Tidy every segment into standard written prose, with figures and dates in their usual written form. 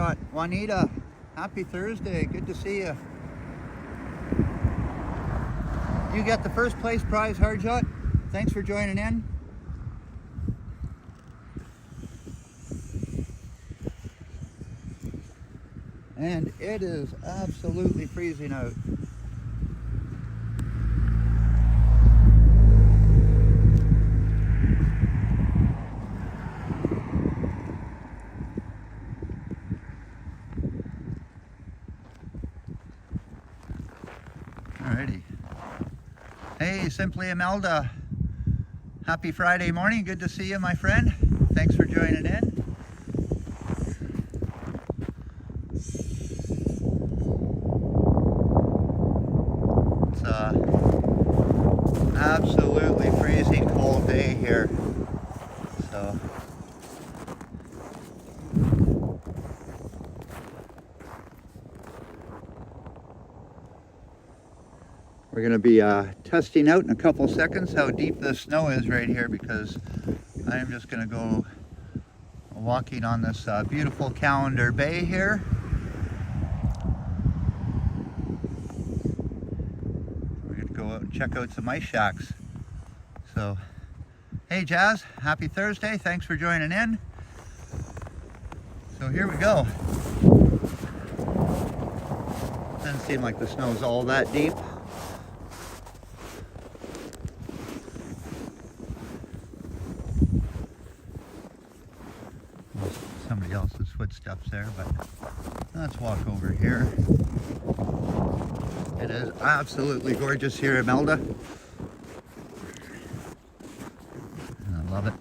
shot. Juanita, happy Thursday. Good to see you. You got the first place prize hard shot. Thanks for joining in. And it is absolutely freezing out. Alrighty. Hey, Simply Imelda. Happy Friday morning. Good to see you, my friend. Thanks for joining in. It's absolutely freezing cold day here. So we're going to be testing out in a couple seconds how deep the snow is right here, because I am just going to go walking on this beautiful Calander Bay here. We're going to go out and check out some ice shacks. So, hey Jazz, happy Thursday. Thanks for joining in. So here we go. Doesn't seem like the snow's all that deep. Somebody else's footsteps there, but let's walk over here. It is absolutely gorgeous here, Imelda. And I love it.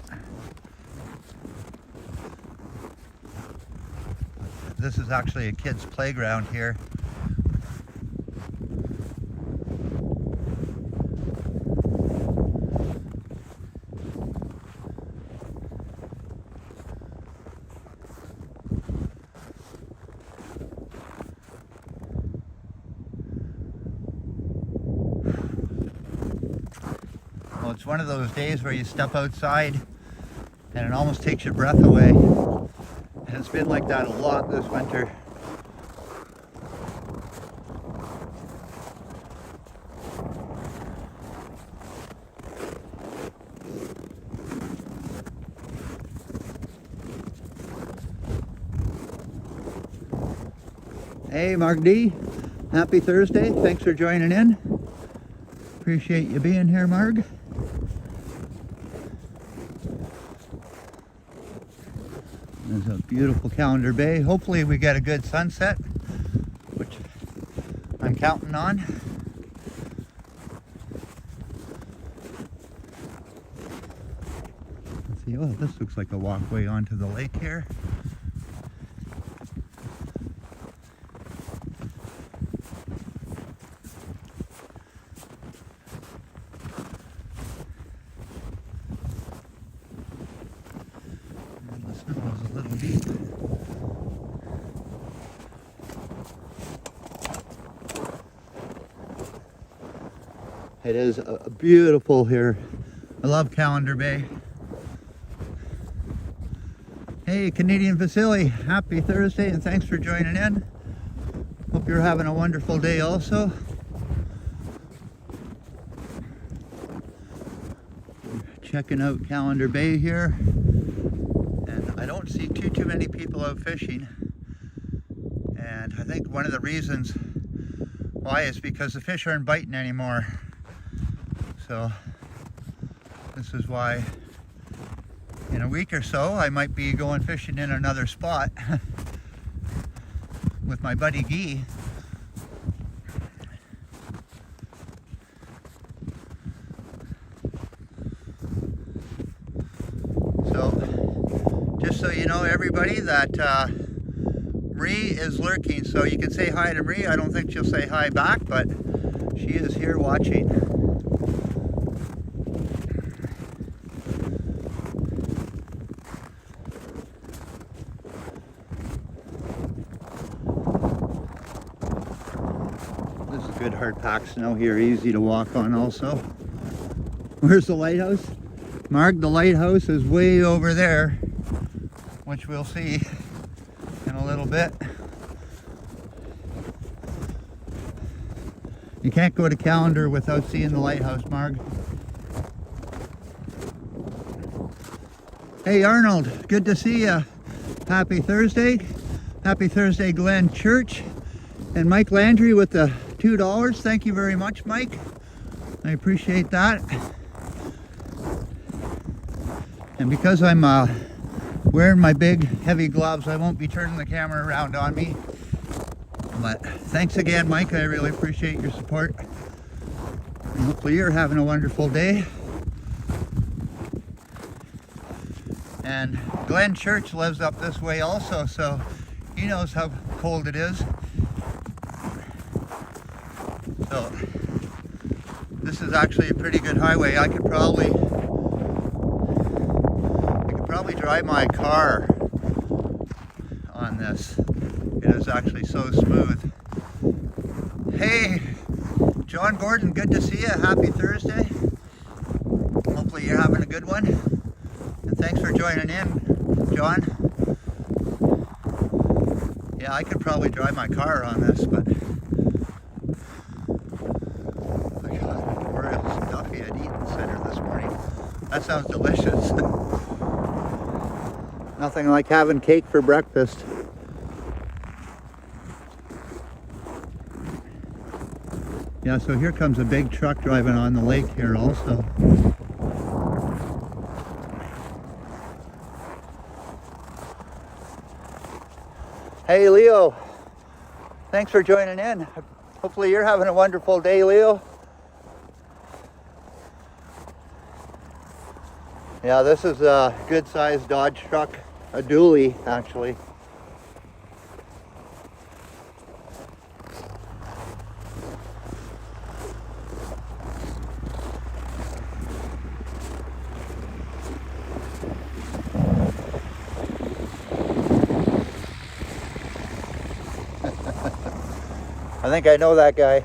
This is actually a kid's playground here. Well, it's one of those days where you step outside and it almost takes your breath away. And it's been like that a lot this winter. Hey Mark D, happy Thursday. Thanks for joining in. Appreciate you being here, Marg. There's a beautiful Calander Bay. Hopefully we get a good sunset, which I'm counting on. Let's see, oh, this looks like a walkway onto the lake here. A little deep. It is beautiful here. I love Calander Bay. Hey Canadian Vasily, happy Thursday and thanks for joining in. Hope you're having a wonderful day also. Checking out Calander Bay here. I don't see too many people out fishing, and I think one of the reasons why is because the fish aren't biting anymore. So this is why in a week or so I might be going fishing in another spot with my buddy Guy. Just so you know, everybody, that Marie is lurking, so you can say hi to Marie. I don't think she'll say hi back, but she is here watching. This is good hard packed snow here, easy to walk on also. Where's the lighthouse? Mark, the lighthouse is way over there, which we'll see in a little little bit. You can't go to Calander without seeing the lighthouse, Marg. Hey Arnold, good to see you. Happy Thursday. Happy Thursday, Glen Church. And Mike Landry with the $2. Thank you very much, Mike. I appreciate that. And because I'm wearing my big heavy gloves, I won't be turning the camera around on me. But thanks again, Mike. I really appreciate your support. And hopefully you're having a wonderful day. And Glen Church lives up this way also, so he knows how cold it is. So this is actually a pretty good highway. I could probably drive my car on this. It is actually so smooth. Hey, John Gordon, good to see you. Happy Thursday. Hopefully you're having a good one. And thanks for joining in, John. Yeah, I could probably drive my car on this, but I got real stuffy at Eaton Center this morning. That sounds delicious. Nothing like having cake for breakfast. Yeah, so here comes a big truck driving on the lake here also. Hey Leo, thanks for joining in. Hopefully you're having a wonderful day, Leo. Yeah, this is a good sized Dodge truck, a dually actually. I think I know that guy.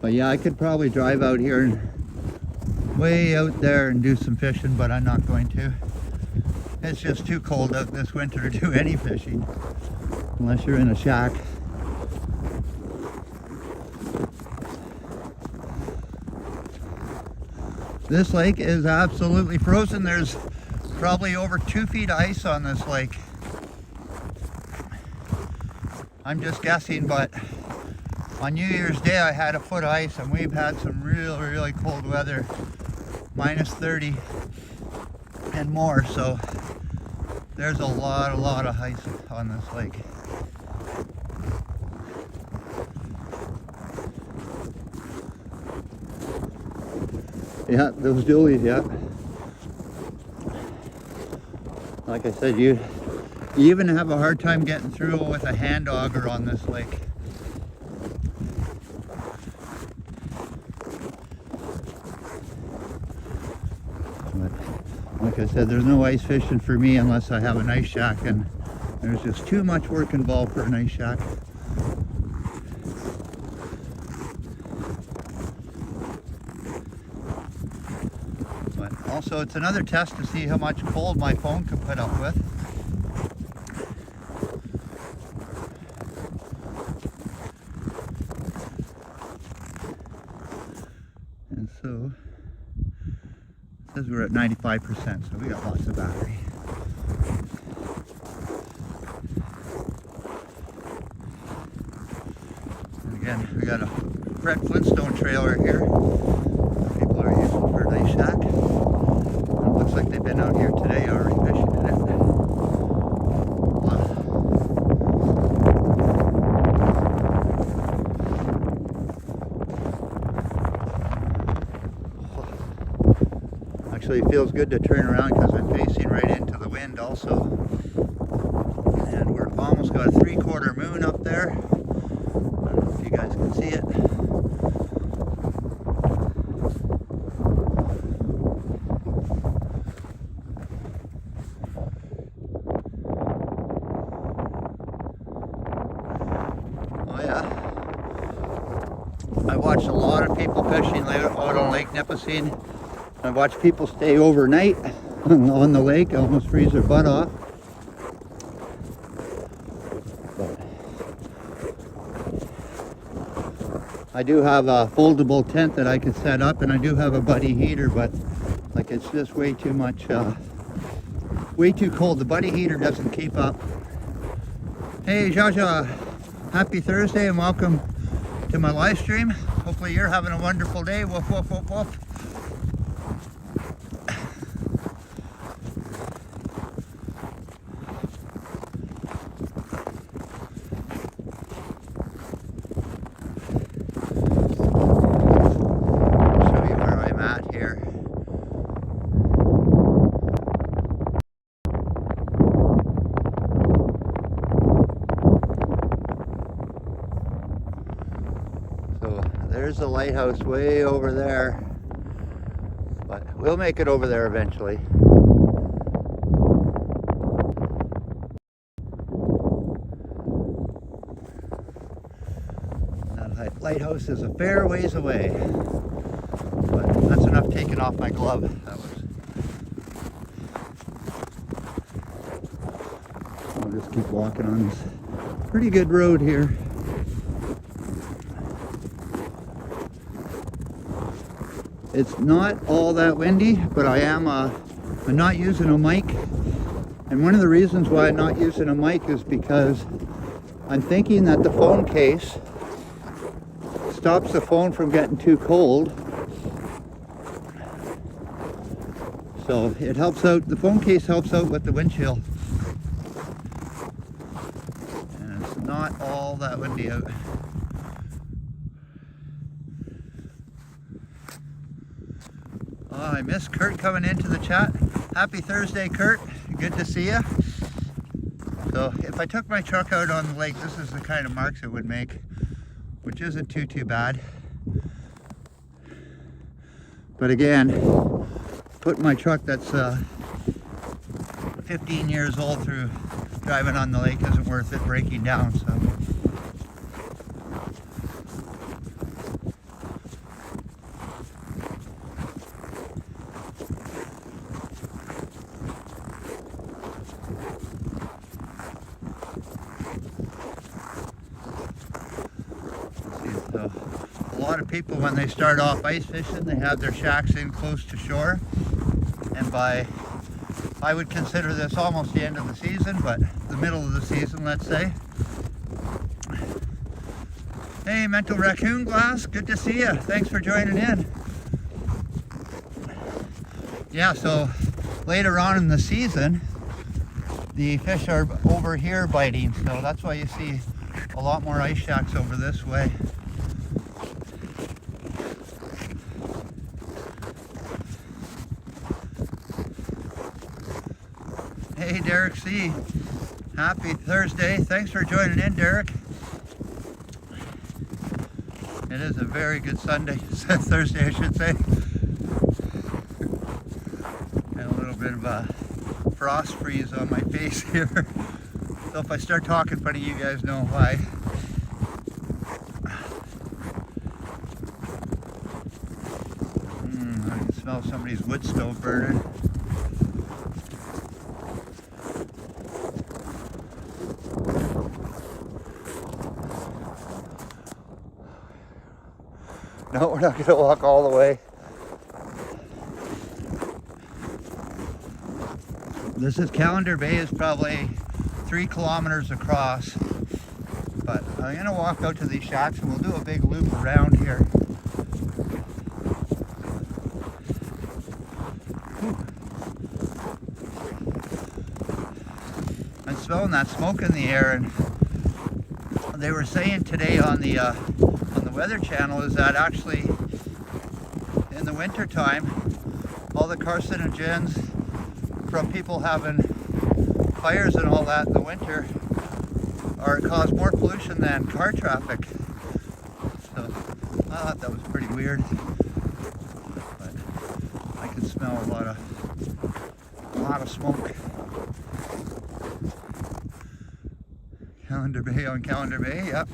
But yeah, I could probably drive out here and way out there and do some fishing, but I'm not going to. It's just too cold out this winter to do any fishing, unless you're in a shack. This lake is absolutely frozen. There's probably over 2 feet ice on this lake. I'm just guessing, but on New Year's Day I had a foot of ice, and we've had some really cold weather, minus 30 and more, so there's a lot of ice on this lake. Yeah, those dualies, yeah. Like I said, you even have a hard time getting through with a hand auger on this lake. But like I said, there's no ice fishing for me unless I have an ice shack, and there's just too much work involved for an ice shack. But also it's another test to see how much cold my phone can put up with. And so it says we're at 95%, so we got lots of battery. And again, we got a Fred Flintstone trailer here that people are using for an ice shack. And it looks like they've been out here today already fishing in it. Wow. Actually, it feels good to turn around because I'm facing right into the wind also. And we're almost got a 3/4 moon up there. I don't know if you guys can see it. Oh yeah. I watched a lot of people fishing out on Lake Nipissing. I watch people stay overnight on the lake, almost freeze their butt off. But I do have a foldable tent that I can set up, and I do have a buddy heater, but like it's just way too much, way too cold. The buddy heater doesn't keep up. Hey Jaja, happy Thursday and welcome to my live stream. Hopefully you're having a wonderful day. Woof, woof, woof, woof. Show you where I'm at here. So there's the lighthouse way over there, but we'll make it over there eventually. That lighthouse is a fair ways away, but that's enough taking off my glove. I'll just keep walking on this pretty good road here. It's not all that windy, but I'm not using a mic. And one of the reasons why I'm not using a mic is because I'm thinking that the phone case stops the phone from getting too cold. So it helps out, the phone case helps out with the wind chill. And it's not all that windy out. Oh, I missed Kurt coming into the chat. Happy Thursday, Kurt. Good to see you. So if I took my truck out on the lake, this is the kind of marks it would make, which isn't too bad. But again, putting my truck that's 15 years old through driving on the lake isn't worth it breaking down. So. So a lot of people, when they start off ice fishing, they have their shacks in close to shore, and I would consider this almost the end of the season, but the middle of the season, let's say. Hey, Mental Raccoon Glass, good to see you. Thanks for joining in. Yeah, so later on in the season, the fish are over here biting, so that's why you see a lot more ice shacks over this way. Hey Derek C, happy Thursday. Thanks for joining in, Derek. It is a very good Sunday, Thursday I should say. And a little bit of a frost freeze on my face here. So if I start talking funny, you guys know why. I can smell somebody's wood stove burning. No, we're not going to walk all the way. This is Calander Bay, is probably 3 kilometers across. But I'm going to walk out to these shacks and we'll do a big loop around here. Whew. I'm smelling that smoke in the air, and they were saying today on the Weather Channel is that actually in the winter time, all the carcinogens from people having fires and all that in the winter cause more pollution than car traffic. So I thought that was pretty weird, but I can smell a lot of smoke. Calander Bay on Calander Bay, yep.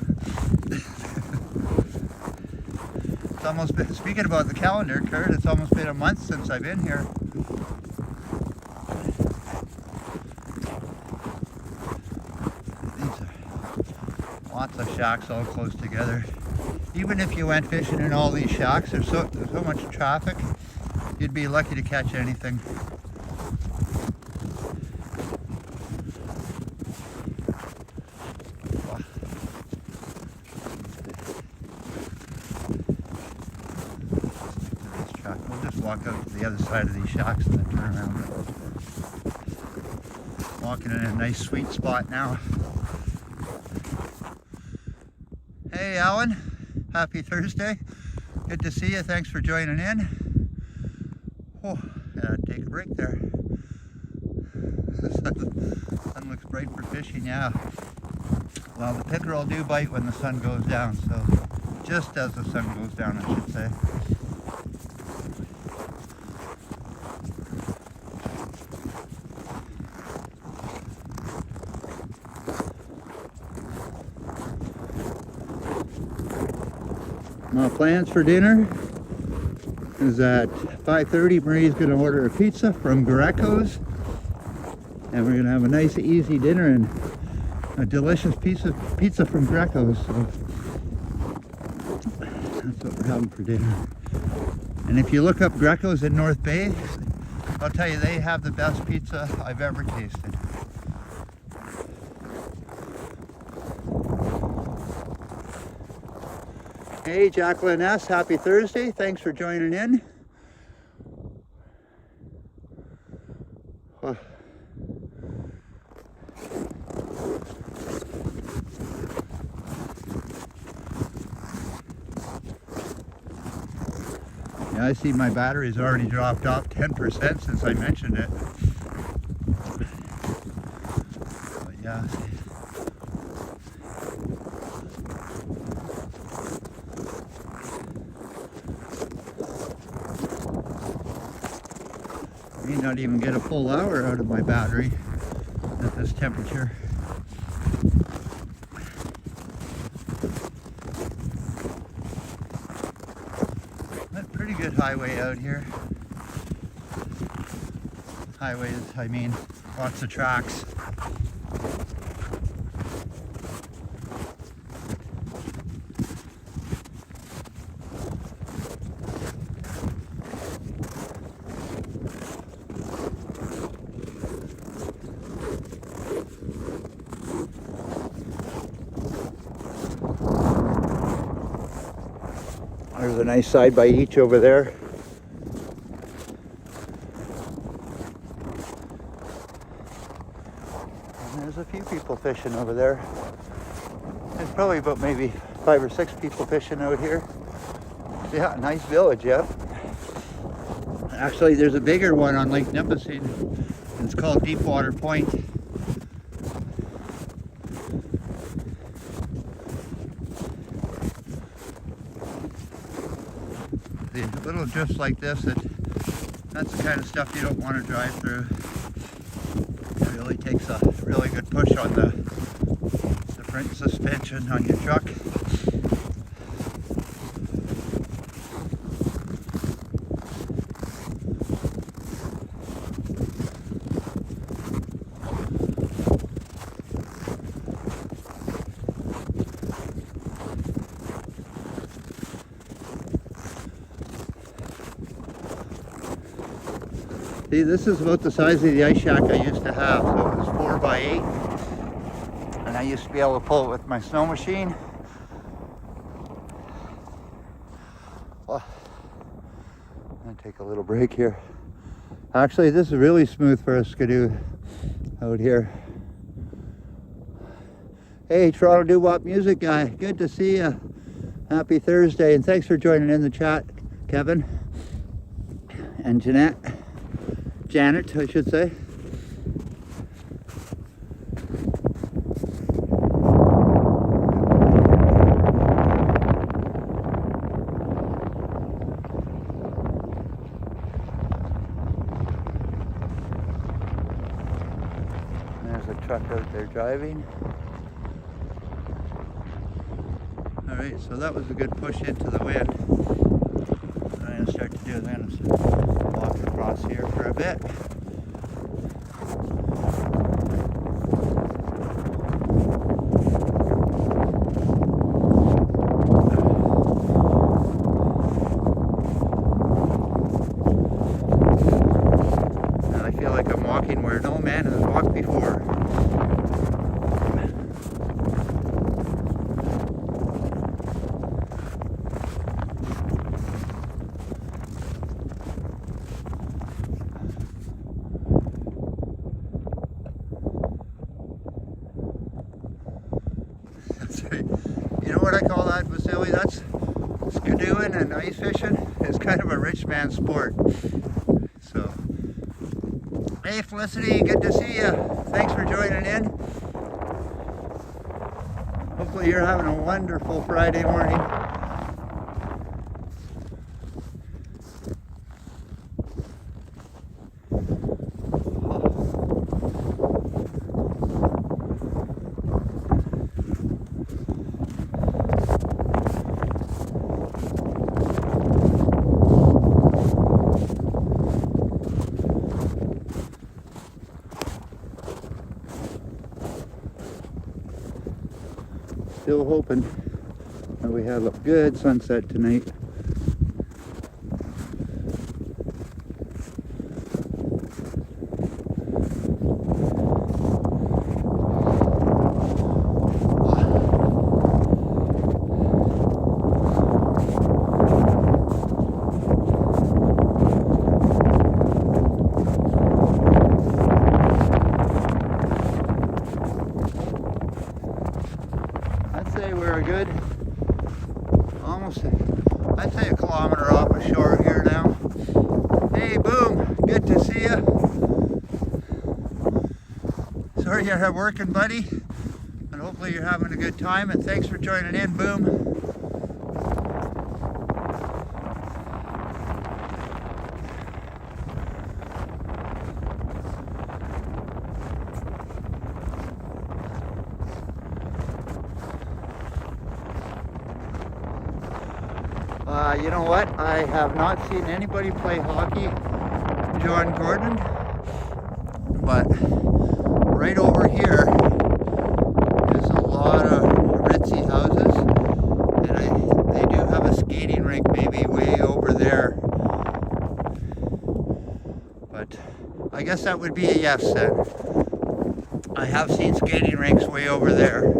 It's almost been, speaking about the calendar, Kurt, it's almost been a month since I've been here. These are lots of shacks all close together. Even if you went fishing in all these shacks, there's so much traffic, you'd be lucky to catch anything. We'll just walk out to the other side of these shacks and then turn around. Walking in a nice sweet spot now. Hey Alan, happy Thursday. Good to see you, thanks for joining in. Oh, take a break there. The sun looks bright for fishing, yeah. Well, the pickerel do bite when the sun goes down, so just as the sun goes down, I should say. My plans for dinner is at 5:30. Marie's going to order a pizza from Greco's, and we're going to have a nice easy dinner and a delicious pizza from Greco's. So that's what we're having for dinner. And if you look up Greco's in North Bay, I'll tell you, they have the best pizza I've ever tasted. Hey Jacqueline S., happy Thursday. Thanks for joining in. Yeah, I see my battery's already dropped off 10% since I mentioned it. But yeah. May not even get a full hour out of my battery at this temperature. That's pretty good highway out here. Highways, I mean, lots of tracks. There's a nice side by each over there. And there's a few people fishing over there. There's probably about maybe 5 or 6 people fishing out here. Yeah, nice village, yep. Actually, there's a bigger one on Lake Nipissing. It's called Deepwater Point. The little drifts like this, that's the kind of stuff you don't want to drive through. It really takes a really good push on the front suspension on your truck. See, this is about the size of the ice shack I used to have. So it was 4x8, and I used to be able to pull it with my snow machine. Well, I'm gonna take a little break here. Actually, this is really smooth for a skidoo out here. Hey, Toronto Doo-Wop Music Guy, good to see you. Happy Thursday, and thanks for joining in the chat, Kevin and Janet, I should say. There's a truck out there driving. All right, so that was a good push into the wind. going to start to do is I'm going to walk across here for a bit. And I feel like I'm walking where no man has walked before. You know what I call that, Vasily? That's canoeing and ice fishing. It's kind of a rich man's sport. So, hey Felicity, good to see you. Thanks for joining in. Hopefully you're having a wonderful Friday morning. Still hoping that we have a good sunset tonight. We're a good, I'd say a kilometer off the shore here now. Hey, Boom, good to see you. Sorry you're working, buddy, and hopefully you're having a good time, and thanks for joining in, Boom. You know what? I have not seen anybody play hockey, John Gordon, but right over here is a lot of ritzy houses, and they do have a skating rink maybe way over there, but I guess that would be a yes then. I have seen skating rinks way over there.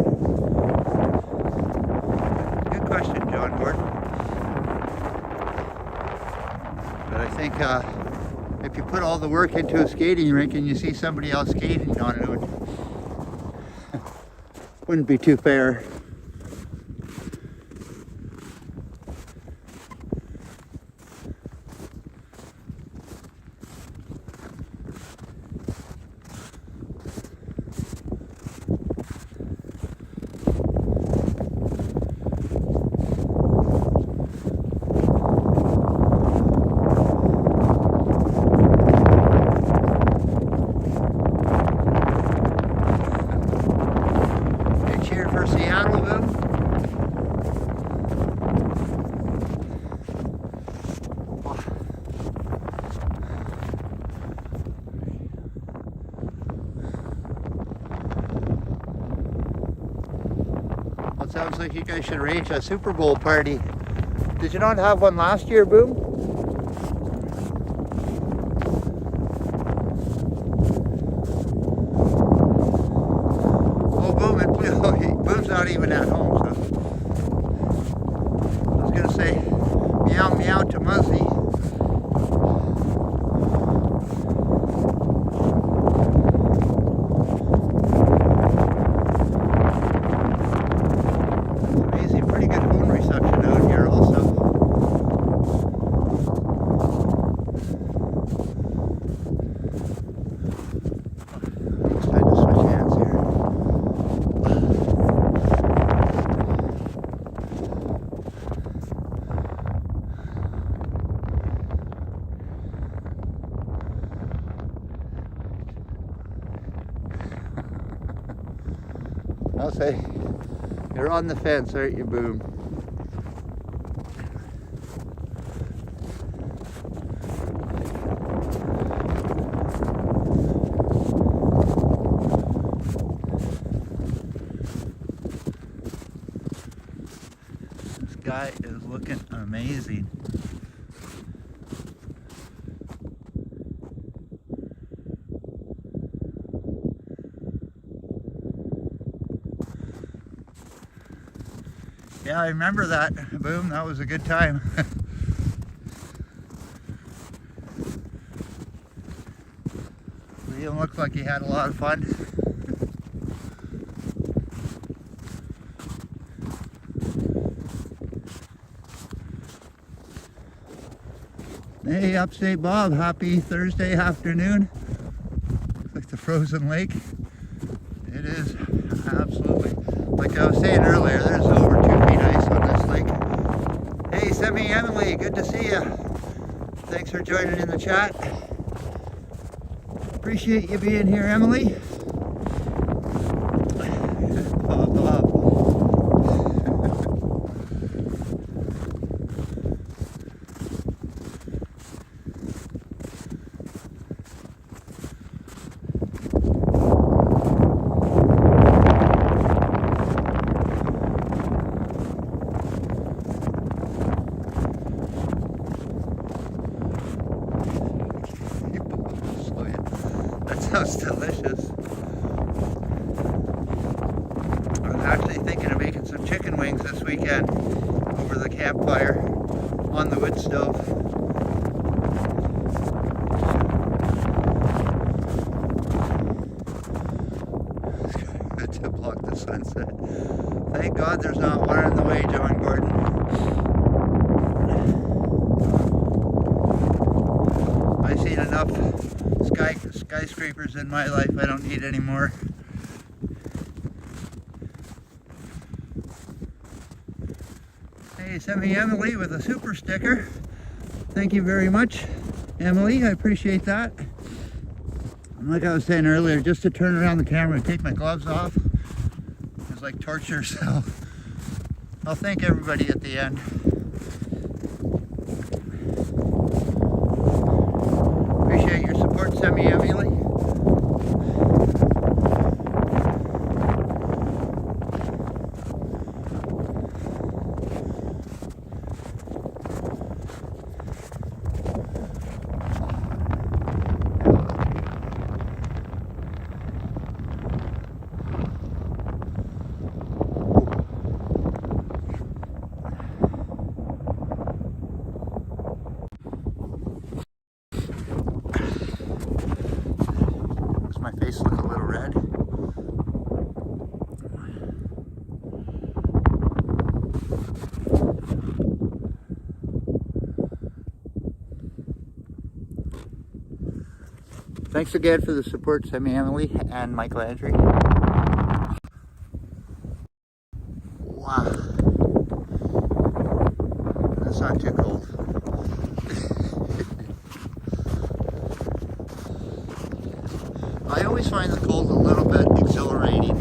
Good question, John Gordon. But I think if you put all the work into a skating rink and you see somebody else skating on it, wouldn't be too fair. Sounds like you guys should arrange a Super Bowl party. Did you not have one last year, Boom? Oh, Boom, Boom's not even at home, so. I was gonna say meow meow to Muzzy. I'll say, you're on the fence, aren't you, Boom? sky is looking amazing. Yeah, I remember that. Boom, that was a good time. Liam looked like he had a lot of fun. Hey, Upstate Bob, happy Thursday afternoon. Looks like the frozen lake. It is absolutely, like I was saying earlier, there's over 2 feet ice on this lake. Hey, Semi Emily, good to see you. Thanks for joining in the chat. Appreciate you being here, Emily. Bob. Sounds delicious. I'm actually thinking of making some chicken wings this weekend over the campfire on the wood stove. Good to block the sunset. Thank God there's not one in the way, John Gordon. I've seen enough skyscrapers in my life. I don't need any more. Hey, send me Emily with a super sticker. Thank you very much, Emily. I appreciate that. And like I was saying earlier, just to turn around the camera and take my gloves off is like torture, so I'll thank everybody at the end. Appreciate your support, Semi Emily. My face look a little red. Thanks again for the support, Semi Emily and Michael Andrew. Wow, that's not too cold. I always find the cold a little bit exhilarating.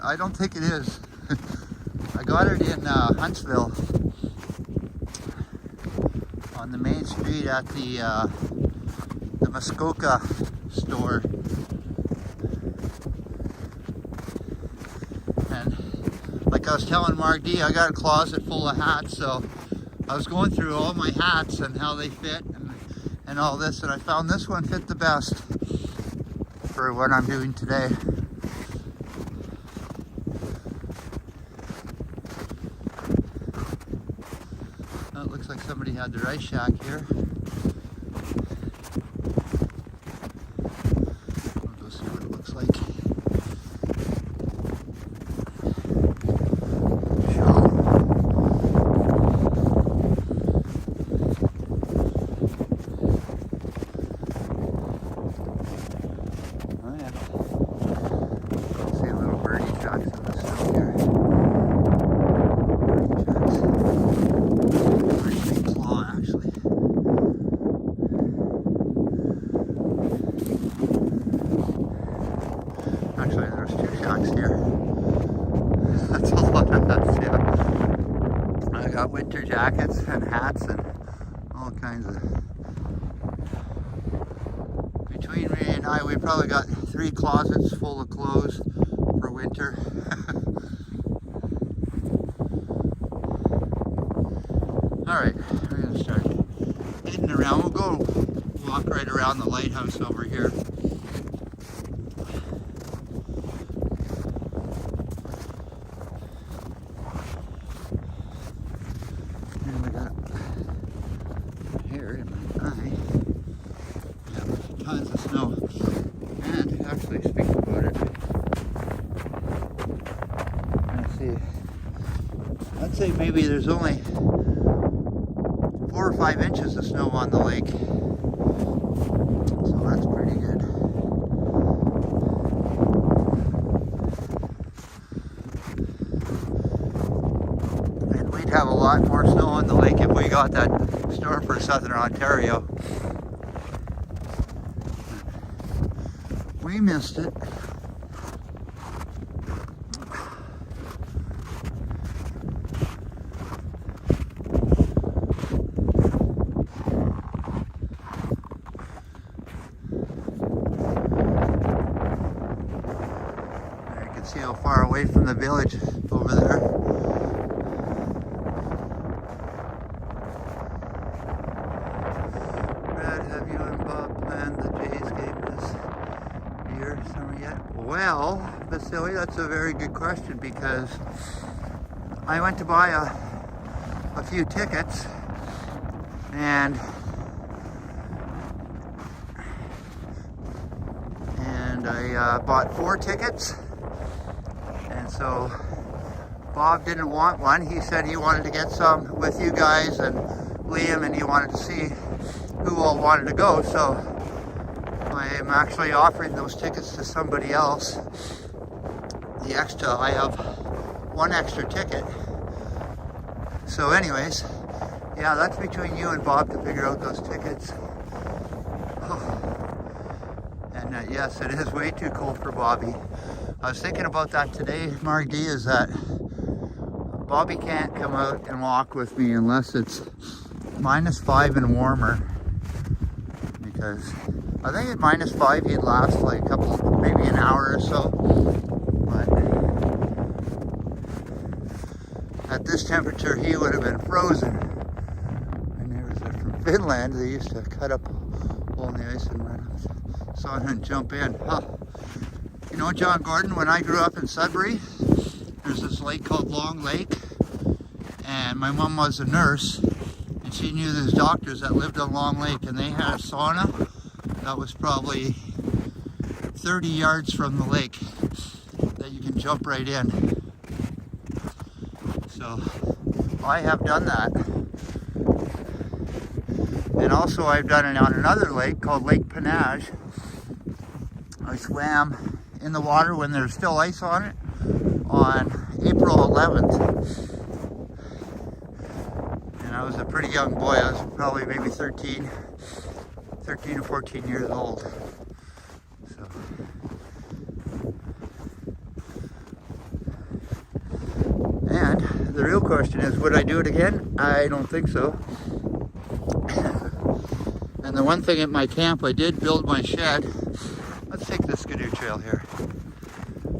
I don't think it is. I got it in Huntsville on the main street at the Muskoka store. And like I was telling Mark D, I got a closet full of hats, so I was going through all my hats and how they fit and all this, and I found this one fit the best for what I'm doing today. Oh, it looks like somebody had their ice shack here. I'll go see what it looks like. got winter jackets and hats and all kinds of. Between me and I, we probably got 3 closets full of clothes for winter. Alright, we're going to start heading around. We'll go walk right around the lighthouse over here. And we got hair in my eye. Yeah, tons of snow. And actually, speaking about it, let's see. I'd say maybe there's only 4 or 5 inches of snow on the lake. So that's pretty good. And we'd have a lot more snow on the lake if we got that storm for southern Ontario. We missed it. See how far away from the village over there. Brad, have you and Bob planned the Jays game this year, summer yet? Well, Vasily, that's a very good question, because I went to buy a few tickets, and I bought 4 tickets. And so Bob didn't want one. He said he wanted to get some with you guys and Liam, and he wanted to see who all wanted to go. So I am actually offering those tickets to somebody else. The extra, I have 1 extra ticket. So anyways, yeah, that's between you and Bob to figure out those tickets. Oh. And yes, it is way too cold for Bobby. I was thinking about that today, Mark D, is that Bobby can't come out and walk with me unless it's -5 and warmer. Because I think at -5 he'd last like a couple, maybe an hour or so. But at this temperature he would have been frozen. My neighbors are from Finland. They used to cut up all the ice and run out, sauna and jump in. Huh. You know, John Gordon, when I grew up in Sudbury, there's this lake called Long Lake, and my mom was a nurse, and she knew these doctors that lived on Long Lake, and they had a sauna that was probably 30 yards from the lake that you can jump right in. So I have done that. And also I've done it on another lake called Lake Panage. I swam in the water when there's still ice on it on April 11th. And I was a pretty young boy. I was probably maybe 13 or 14 years old. So. And the real question is, would I do it again? I don't think so. And the one thing at my camp, I did build my shed. Let's take the Skidoo Trail here.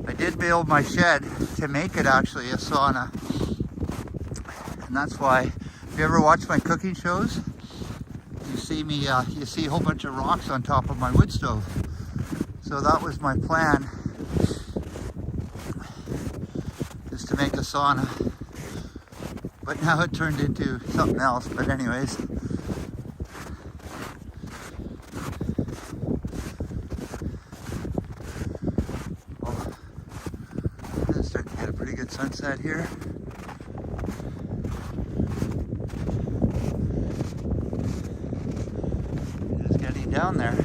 I did build my shed to make it actually a sauna. And that's why, if you ever watch my cooking shows, you see me, you see a whole bunch of rocks on top of my wood stove. So that was my plan, is to make a sauna. But now it turned into something else. But anyways. Sunset here. Just getting down there.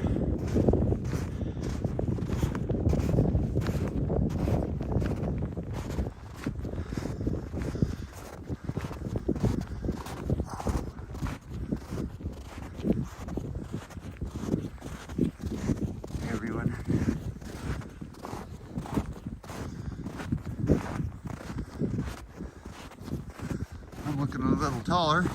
looking a little taller.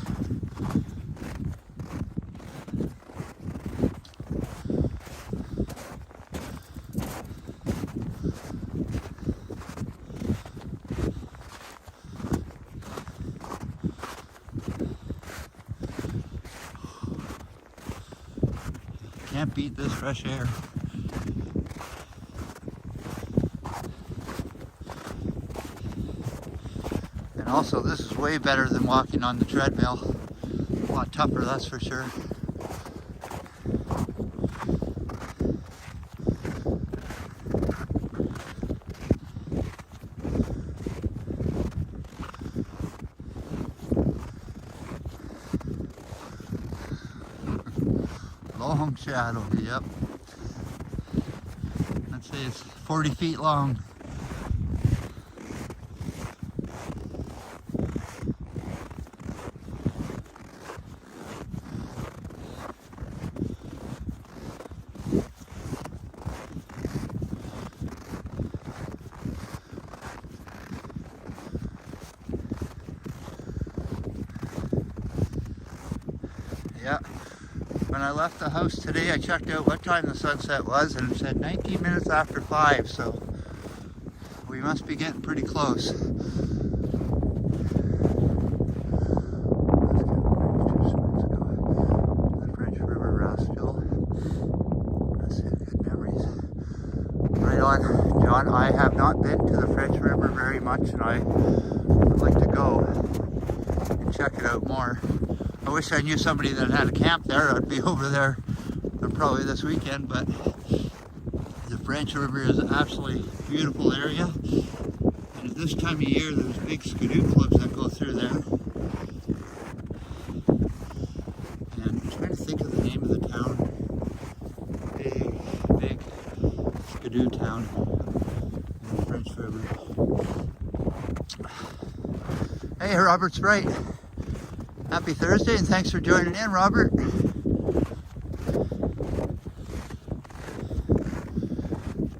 Can't beat this fresh air. And also, this is way better than walking on the treadmill. A lot tougher, that's for sure. Long shadow, yep. I'd say it's 40 feet long. Yeah. When I left the house today, I checked out what time the sunset was, and it said 19 minutes after 5, so we must be getting pretty close. The French River Rascal. That's it, good memories. Right on, John. I have not been to the French River very much, and I would like to go and check it out more. I wish I knew somebody that had a camp there. I'd be over there probably this weekend, but the French River is an absolutely beautiful area. And at this time of year, there's big skidoo clubs that go through there. And I'm trying to think of the name of the town. Big skidoo town in the French River. Hey, Robert's right. Happy Thursday, and thanks for joining in, Robert.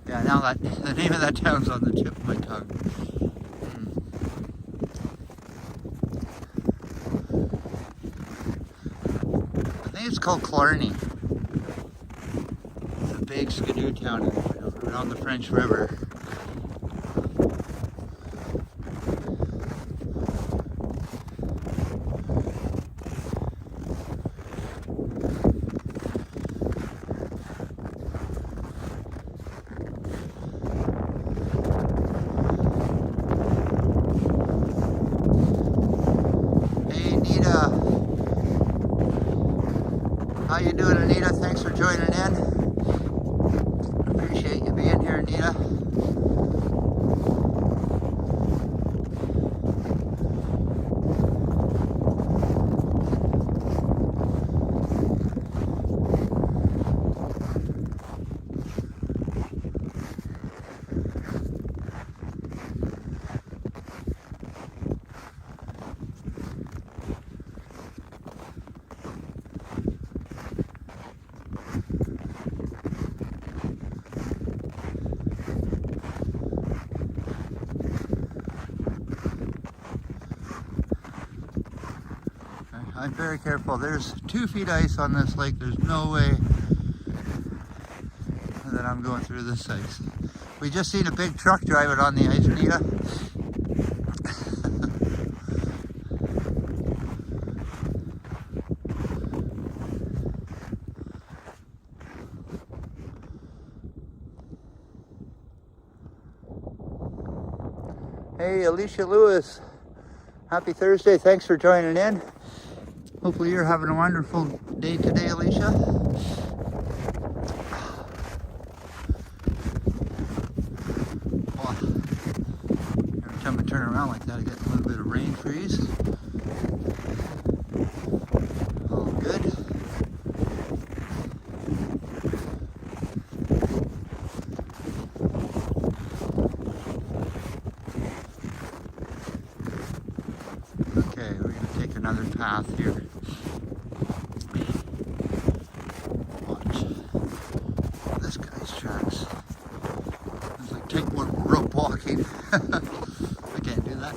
Yeah, now that the name of that town's on the tip of my tongue. I think it's called Clarny. It's a big skidoo town around the French River. How you doing, Anita? Thanks for joining in. Appreciate you being here, Anita. I'm very careful. There's 2 feet ice on this lake. There's no way that I'm going through this ice. We just seen a big truck driving on the ice, Anita. Hey, Alicia Lewis. Happy Thursday. Thanks for joining in. Hopefully you're having a wonderful day today, Alicia. Oh, every time I turn around like that, I get a little bit of rain freeze. All good. Okay, we're going to take another path here. Watch this guy's tracks. It's like take one rope walking. I can't do that.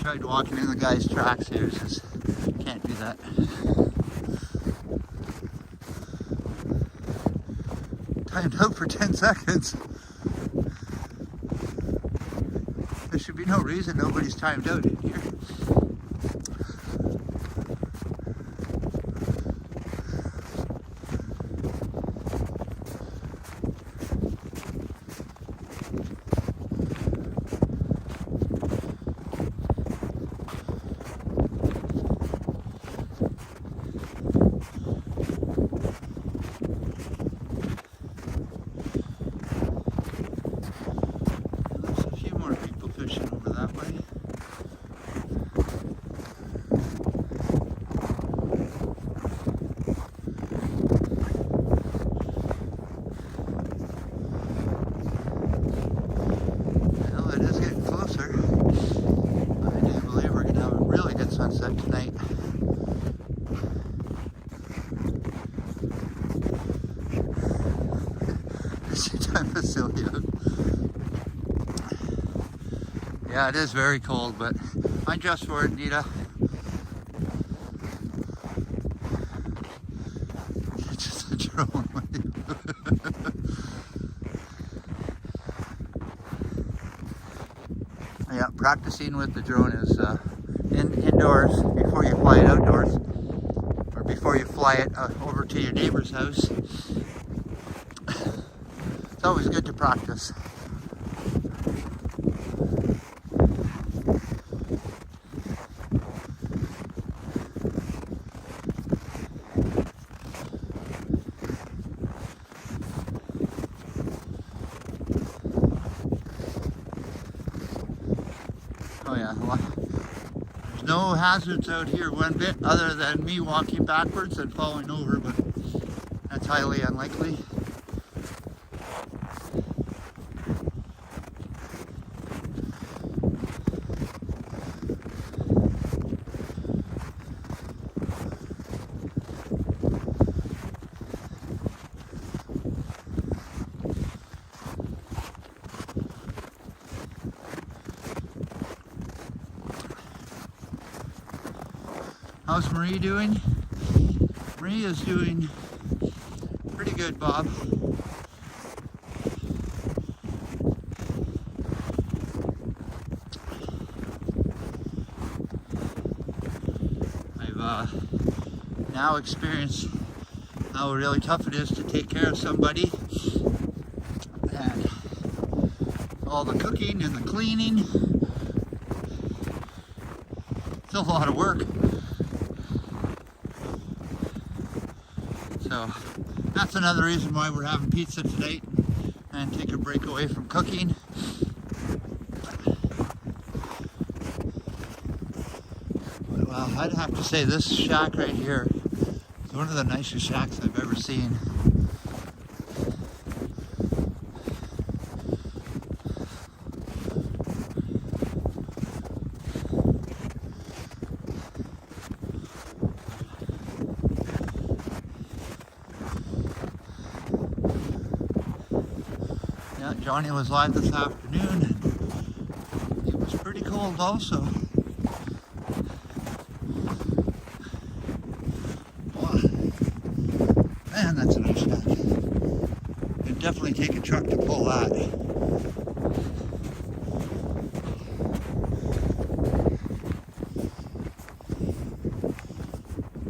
tried walking in the guy's tracks here. It's just can't do that. Timed out for 10 seconds. There should be no reason nobody's timed out in here. Sunset tonight. Yeah, it is very cold, but I'm just for it, Nita. It's just a drone. Yeah, practicing with the drone is indoors before you fly it outdoors, or before you fly it over to your neighbor's house. It's always good to practice. Oh yeah, there's no hazards out here one bit other than me walking backwards and falling over, but that's highly unlikely. How's Marie doing? Marie is doing pretty good, Bob. I've now experienced how really tough it is to take care of somebody, and all the cooking and the cleaning. It's a lot of work. So that's another reason why we're having pizza tonight and take a break away from cooking. Well, I'd have to say this shack right here is one of the nicest shacks I've ever seen. Yeah, Johnny was live this afternoon, and it was pretty cold also. Wow. Man, that's a nice shack. It'd definitely take a truck to pull that.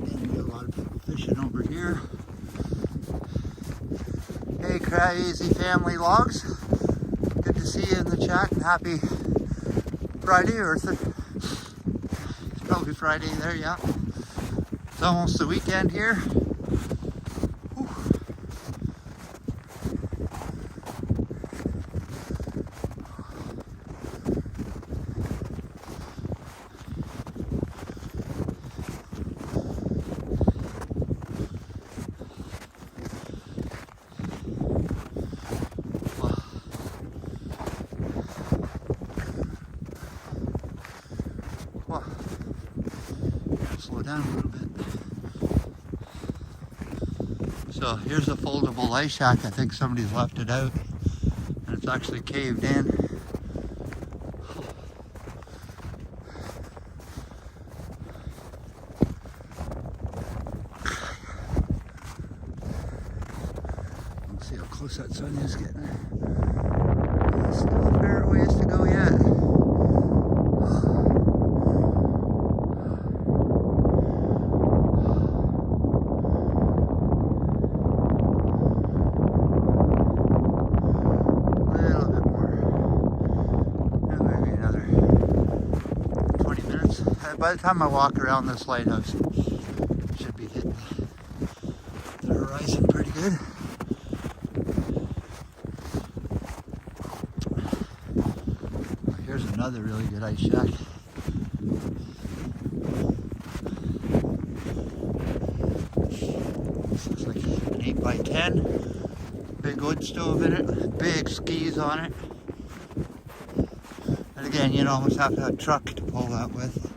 And we got a lot of people fishing over here. Hey, Crazy Family Logs. Good to see you in the chat, and happy Friday, or it's probably Friday there, yeah. It's almost the weekend here. Whew. Well, slow down a little bit. So here's a foldable ice shack. I think somebody's left it out, and it's actually caved in. See how close that sun is getting. Still a fair ways to go yet. A little bit more. Maybe another 20 minutes. By the time I walk around this lighthouse, I should be hitting the horizon pretty good. Here's another really good ice shack. This looks like an 8x10. Big wood stove in it, big skis on it. And again, you'd almost have to have a truck to pull that with.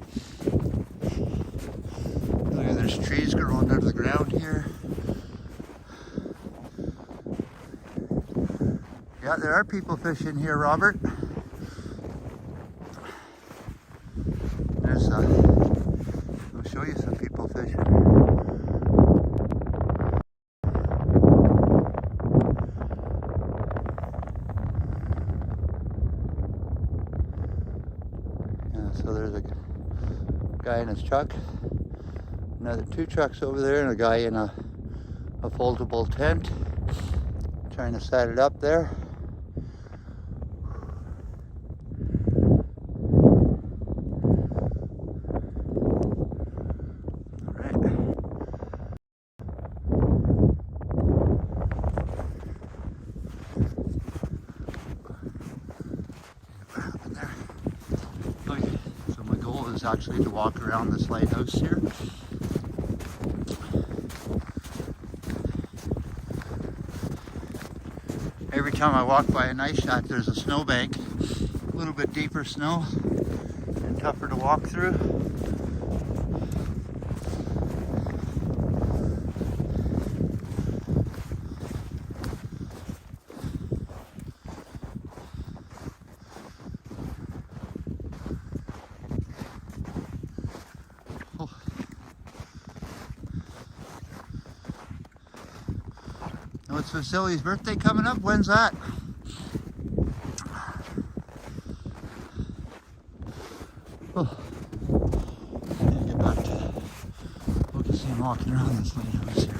Look at, there's trees growing out of the ground here. Yeah, there are people fishing here, Robert. There's I'll show you some people fishing. Yeah, so there's a guy in his truck, another 2 trucks over there, and a guy in a foldable tent trying to set it up there. Actually to walk around this lighthouse here. Every time I walk by an ice shack, there's a snowbank, a little bit deeper snow and tougher to walk through. Oh, it's Vasily's birthday coming up. When's that? Oh, I need to get back to focusing and walking around this lighthouse here.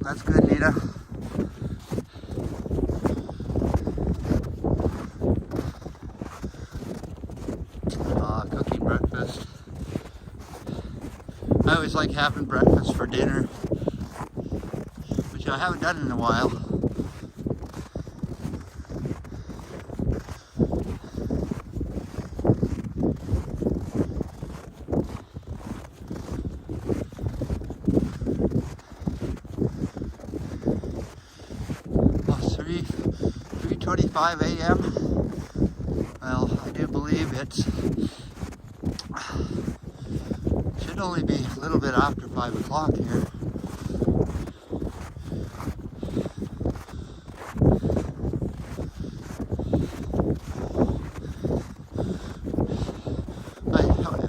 That's good, Nita. Cooking breakfast. I always like having breakfast for dinner, which I haven't done in a while. It's 3:25 a.m. Well, I do believe it's should only be a little bit after 5 o'clock here.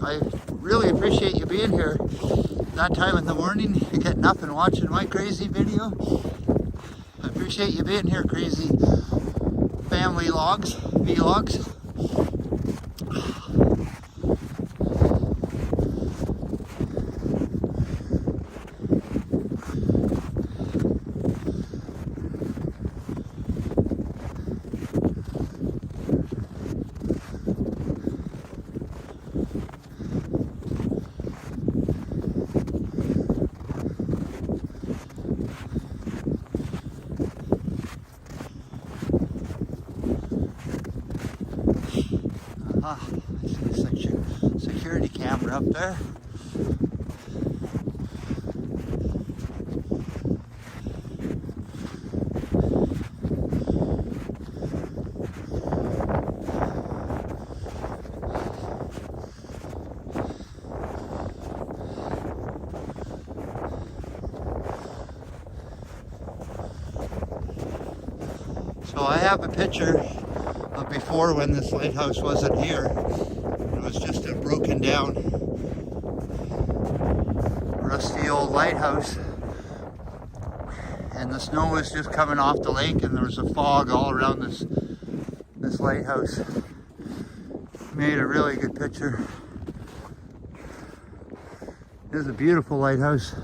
I really appreciate you being here that time in the morning, getting up and watching my crazy video. I appreciate you being here, crazy family vlogs. I see a security camera up there. So I have a picture of before when this lighthouse wasn't here. It was just a broken down, rusty old lighthouse. And the snow was just coming off the lake, and there was a fog all around this lighthouse. Made a really good picture. It is a beautiful lighthouse.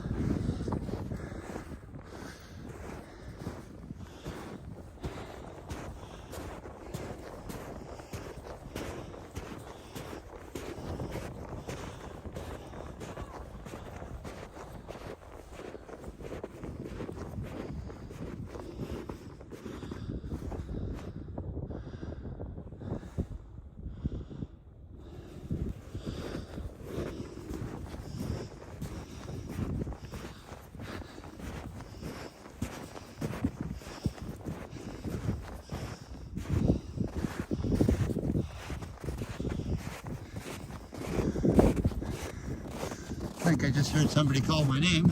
I think I just heard somebody call my name.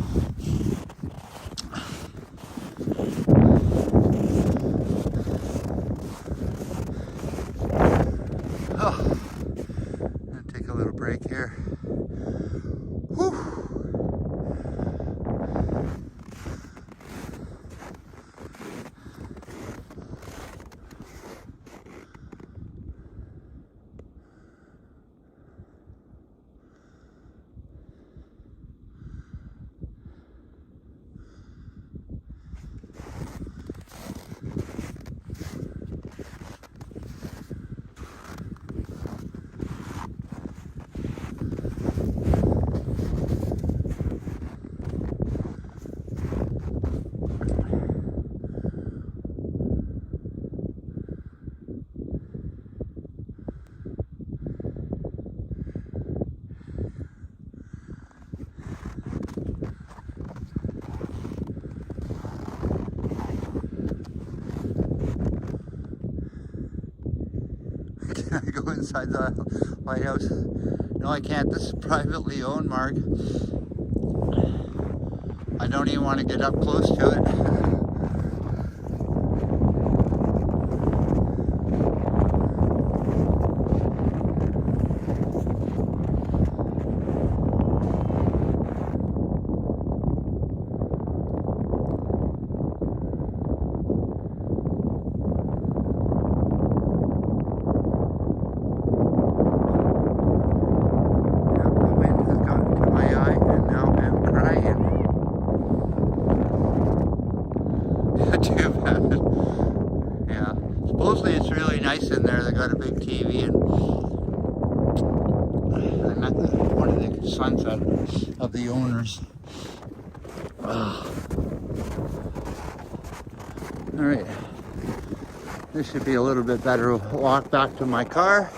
Oh, I'm gonna take a little break here. Whew. Can I go inside the lighthouse? No, I can't. This is privately owned, Mark. I don't even want to get up close to it. Too bad. Yeah. Supposedly it's really nice in there. They got a big TV, and I met one of the sons of the owners. Alright. This should be a little bit better walk back to my car.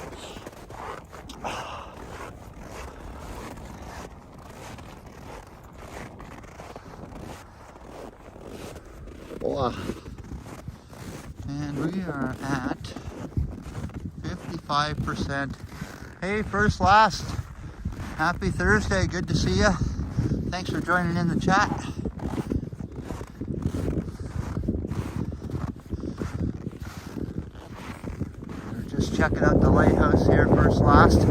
And we are at 55%. Hey, first last. Happy Thursday. Good to see you. Thanks for joining in the chat. We're just checking out the lighthouse here, first last.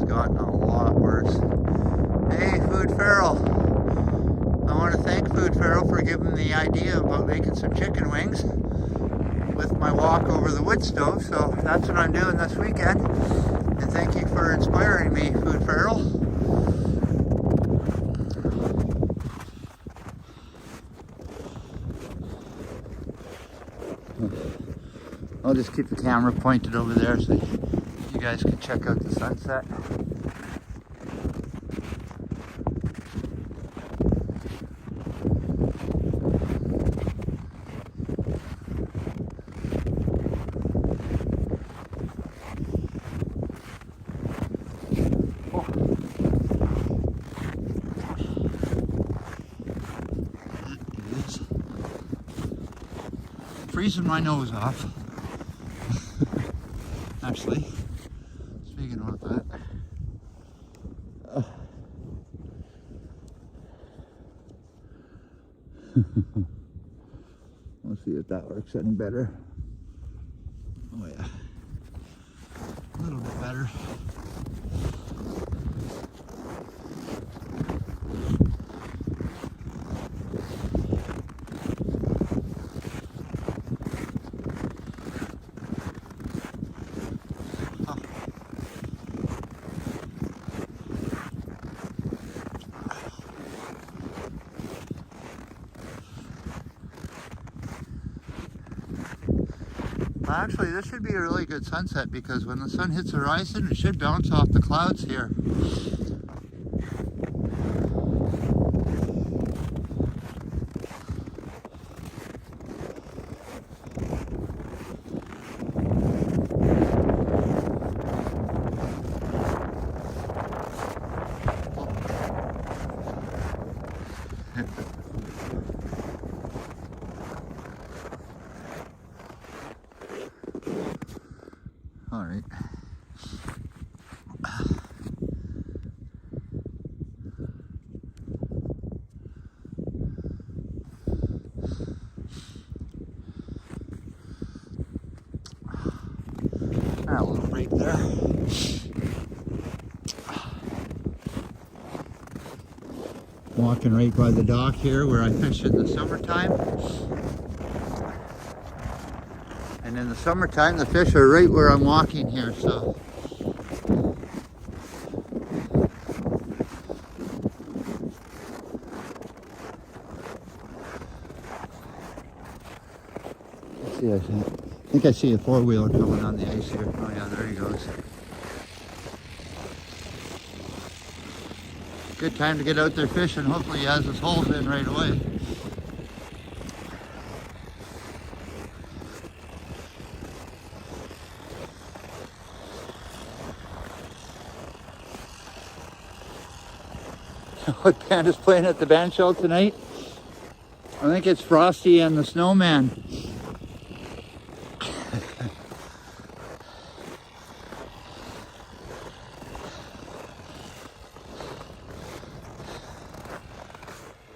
Gotten a lot worse. Hey, Food Feral. I want to thank Food Feral for giving me the idea about making some chicken wings with my walk over the wood stove. So that's what I'm doing this weekend. And thank you for inspiring me, Food Feral. I'll just keep the camera pointed over there so you guys can check out the sunset. Freezing my nose off. Actually, speaking of that, We'll see if that works any better. Oh yeah, a little bit better. Actually, this should be a really good sunset because when the sun hits the horizon, it should bounce off the clouds here. All right. A little break there. Walking right by the dock here where I fish in the summertime. And in the summertime, the fish are right where I'm walking here, so. Let's see, I think I see a four-wheeler coming on the ice here. Oh yeah, there he goes. Good time to get out there fishing. Hopefully he has his holes in right away. What band is playing at the band shell tonight? I think it's Frosty and the Snowman.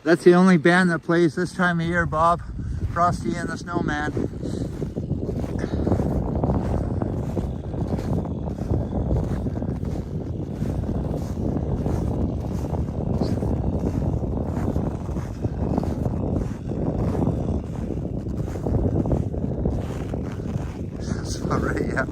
That's the only band that plays this time of year, Bob. Frosty and the Snowman. That's all right, yeah.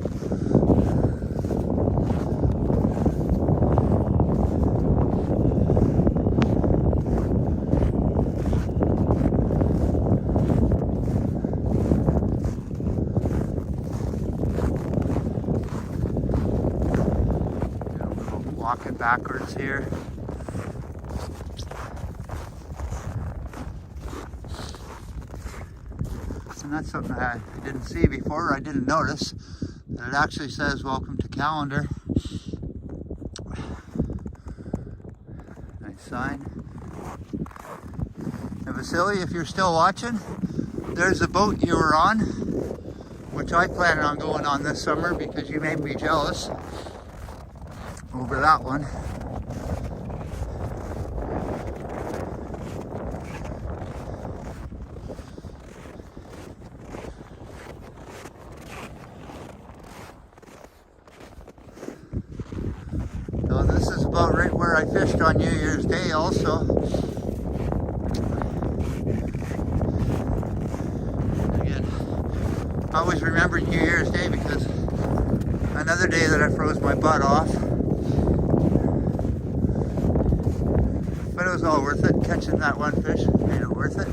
Walking backwards here. And that's something I didn't see before, I didn't notice. That it actually says, "Welcome to Calander." Nice sign. And Vasily, if you're still watching, there's the boat you were on, which I plan on going on this summer because you made me jealous over that one. So this is about right where I fished on New Year's Day also. Again, I always remember New Year's Day because another day that I froze my butt off. But it was all worth it. Catching that one fish made it worth it.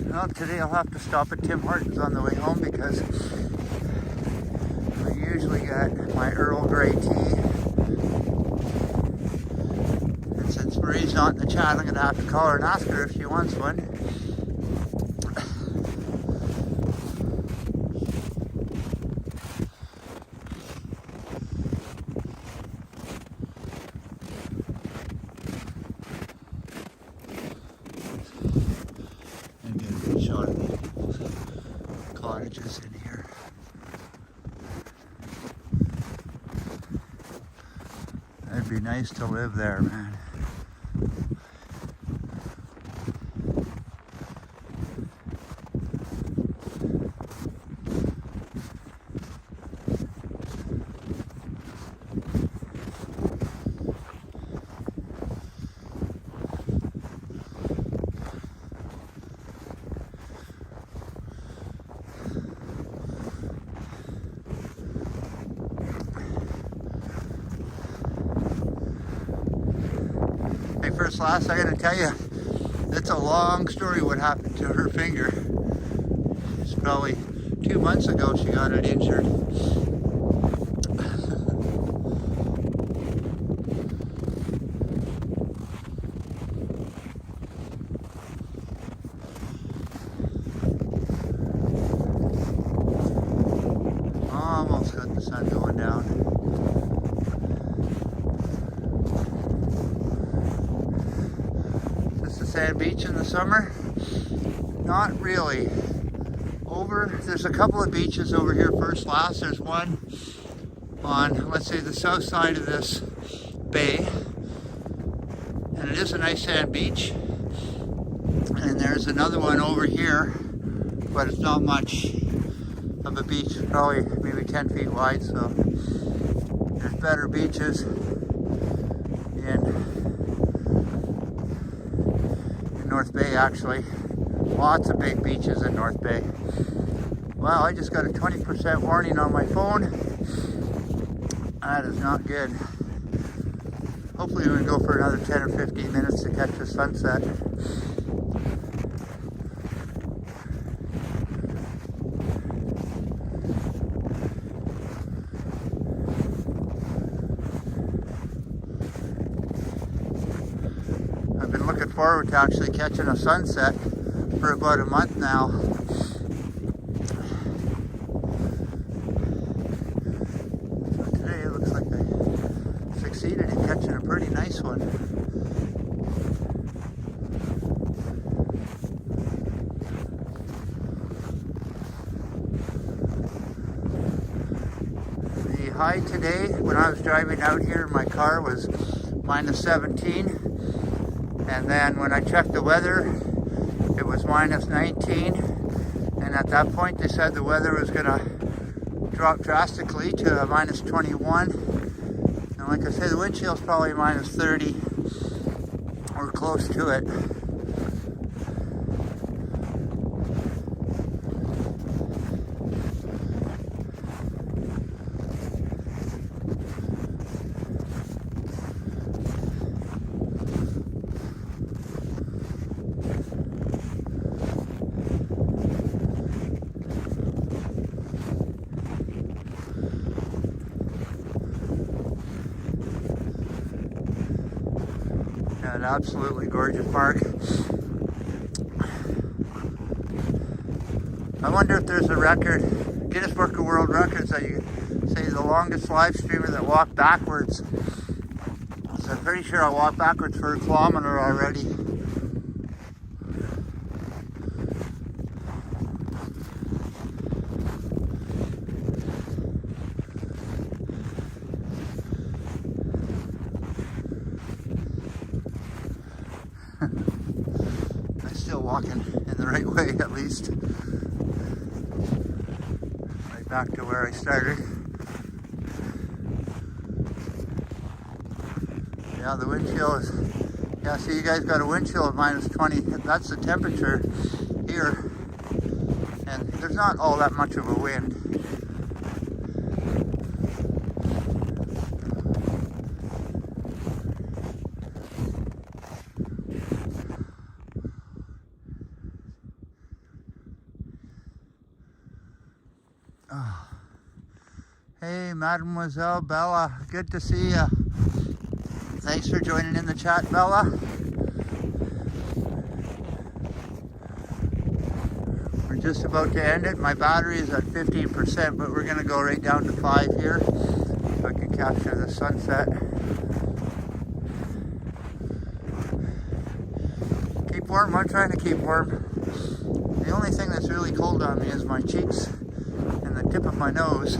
Well, today I'll have to stop at Tim Hortons on the way home because I usually get my Earl Grey tea. And since Marie's not in the chat, I'm going to have to call her and ask her if she wants one. It'd be nice to live there, man. First last, I gotta tell you, it's a long story what happened to her finger. It's probably 2 months ago she got it injured. Almost got the sun going down. Sand beach in the summer? Not really. There's a couple of beaches over here first last. There's one on, let's say, the south side of this bay, and it is a nice sand beach. And there's another one over here, but it's not much of a beach, probably maybe 10 feet wide, so there's better beaches in North Bay, actually. Lots of big beaches in North Bay. Well, I just got a 20% warning on my phone. That is not good. Hopefully we can go for another 10 or 15 minutes to catch the sunset. I've been looking forward to actually catching a sunset for about a month now. So today it looks like I succeeded in catching a pretty nice one. The high today when I was driving out here in my car was minus 17. And then when I checked the weather, it was minus 19. And at that point, they said the weather was going to drop drastically to a minus 21. And like I say, the wind chill is probably minus 30 or close to it. An absolutely gorgeous park. I wonder if there's a record, Guinness Book of World Records, that you say the longest live streamer that walked backwards. So I'm pretty sure I walked backwards for a kilometer already. I'm still walking in the right way, at least. Right back to where I started. Yeah, the wind chill is, yeah, see, you guys got a wind chill of minus 20. That's the temperature here. And there's not all that much of a wind. Oh. Hey, Mademoiselle Bella, good to see you. Thanks for joining in the chat, Bella. We're just about to end it. My battery is at 15%, but we're going to go right down to 5 here so I can capture the sunset. Keep warm. I'm trying to keep warm. The only thing that's really cold on me is my cheeks and the tip of my nose.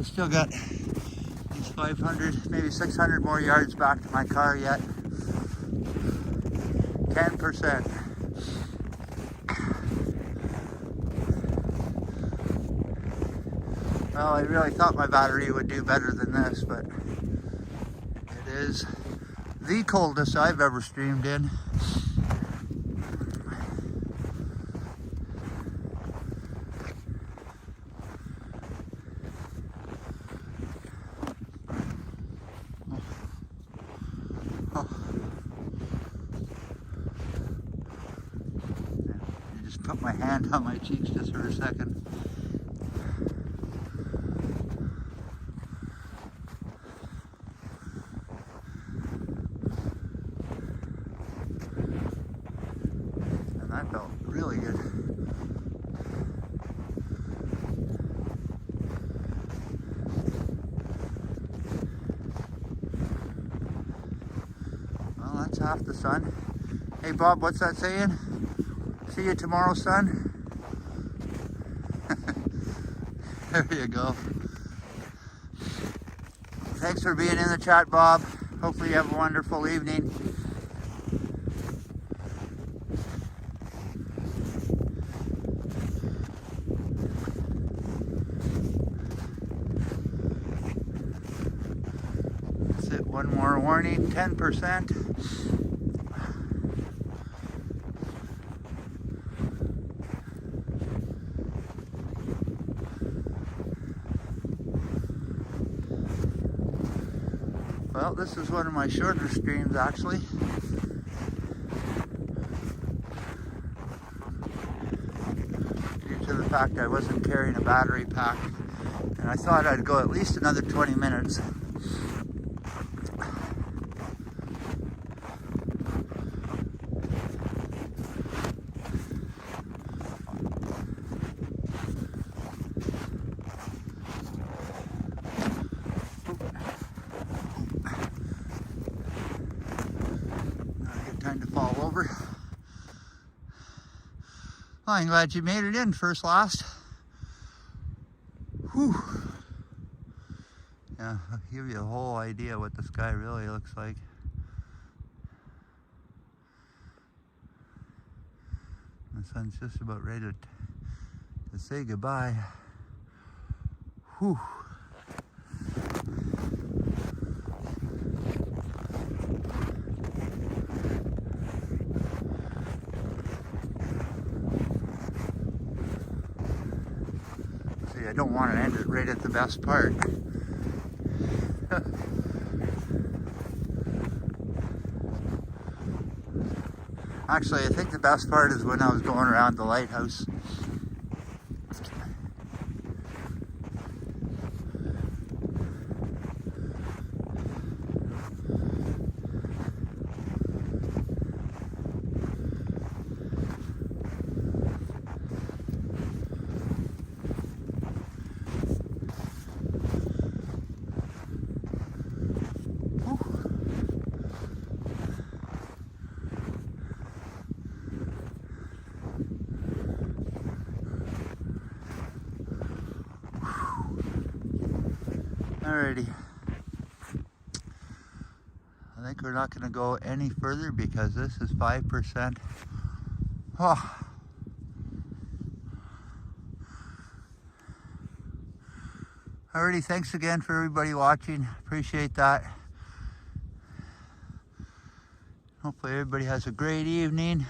I still got these 500, maybe 600 more yards back to my car yet. 10%. Well, I really thought my battery would do better than this, but it is the coldest I've ever streamed in. I just put my hand on my cheeks just for a second. That felt really good. Well, that's half the sun. Hey Bob, what's that saying? See you tomorrow, son? There you go. Thanks for being in the chat, Bob. Hopefully you have a wonderful evening. One more warning, 10%. Well, this is one of my shorter streams actually. Due to the fact I wasn't carrying a battery pack. And I thought I'd go at least another 20 minutes. Time to fall over. Well, I'm glad you made it in first last. Whew. Yeah, I'll give you a whole idea what the sky really looks like. The sun's just about ready to say goodbye. Whew. I don't want to end it right at the best part. Actually, I think the best part is when I was going around the lighthouse. Alrighty. I think we're not going to go any further because this is 5%. Oh. Alrighty, thanks again for everybody watching. Appreciate that. Hopefully everybody has a great evening.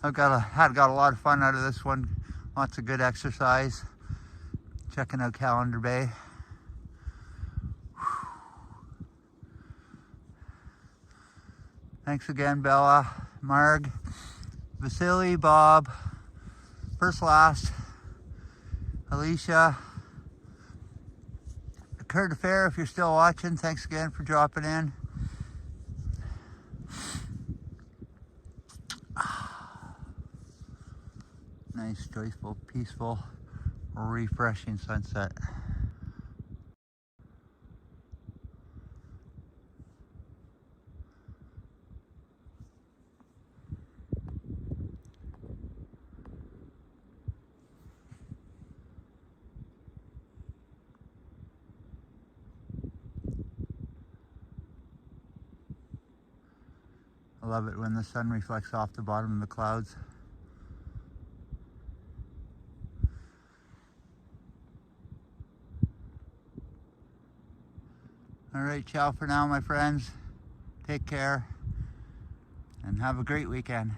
I've got a lot of fun out of this one. Lots of good exercise. Checking out Calander Bay. Thanks again, Bella, Marg, Vasily, Bob, First Last, Alicia, Kurt Affair, if you're still watching, thanks again for dropping in. Nice, joyful, peaceful, refreshing sunset. love it when the sun reflects off the bottom of the clouds. All right, ciao for now, my friends. Take care and have a great weekend.